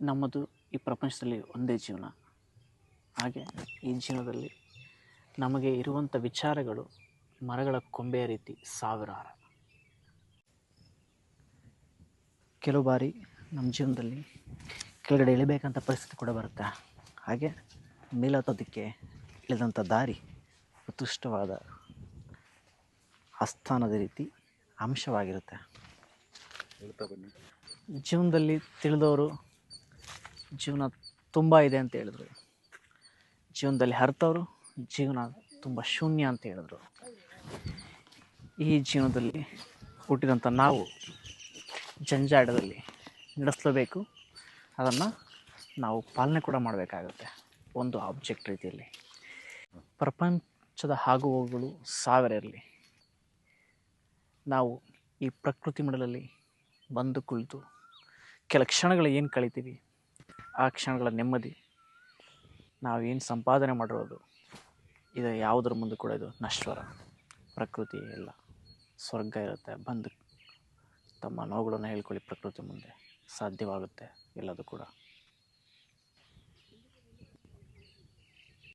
ನಮ್ಮದು ಈ ಪ್ರಪಂಚದಲ್ಲಿ ಒಂದೇ ಜೀವನ. ಹಾಗೆ ಈ ಜೀವನದಲ್ಲಿ ನಮಗೆ ಇರುವಂಥ ವಿಚಾರಗಳು ಮರಗಳ ಕೊಂಬೆಯ ರೀತಿ ಸಾವಿರಾರು. ಕೆಲವು ಬಾರಿ ನಮ್ಮ ಜೀವನದಲ್ಲಿ ಕೆಳಗಡೆ ಇಳಿಬೇಕಂತ ಪರಿಸ್ಥಿತಿ ಕೂಡ ಬರುತ್ತೆ. ಹಾಗೆ ಮೇಲತ್ತೋದಕ್ಕೆ ಇಳಿದಂಥ ದಾರಿ ಉತ್ಕೃಷ್ಟವಾದ ಆಸ್ಥಾನದ ರೀತಿ ಅಂಶವಾಗಿರುತ್ತೆ. ಜೀವನದಲ್ಲಿ ತಿಳಿದವರು ಜೀವನ ತುಂಬ ಇದೆ ಅಂತ ಹೇಳಿದ್ರು. ಜೀವನದಲ್ಲಿ ಹರಿತವರು ಜೀವನ ತುಂಬ ಶೂನ್ಯ ಅಂತ ಹೇಳಿದ್ರು. ಈ ಜೀವನದಲ್ಲಿ ಹುಟ್ಟಿದಂಥ ನಾವು ಜಂಜಾಟದಲ್ಲಿ ನಡೆಸಲೇಬೇಕು. ಅದನ್ನು ನಾವು ಪಾಲನೆ ಕೂಡ ಮಾಡಬೇಕಾಗುತ್ತೆ ಒಂದು ಆಬ್ಜೆಕ್ಟ್ ರೀತಿಯಲ್ಲಿ. ಪ್ರಪಂಚದ ಆಗುಹೋಗುಗಳು ಸಾವಿರ ಇರಲಿ, ನಾವು ಈ ಪ್ರಕೃತಿ ಮಂಡಲದಲ್ಲಿ ಬಂದು ಕುಳಿತು ಕೆಲ ಕ್ಷಣಗಳು ಏನು ಕಳಿತೀವಿ, ಆ ಕ್ಷಣಗಳ ನೆಮ್ಮದಿ, ನಾವೇನು ಸಂಪಾದನೆ ಮಾಡಿರೋದು, ಇದು ಯಾವುದರ ಮುಂದೆ ಕೂಡ ಇದು ನಶ್ವರ. ಪ್ರಕೃತಿ ಎಲ್ಲ ಸ್ವರ್ಗ ಇರುತ್ತೆ. ಬಂದು ತಮ್ಮ ನೋವುಗಳನ್ನು ಹೇಳ್ಕೊಳ್ಳಿ, ಪ್ರಕೃತಿ ಮುಂದೆ ಸಾಧ್ಯವಾಗುತ್ತೆ ಎಲ್ಲದೂ ಕೂಡ.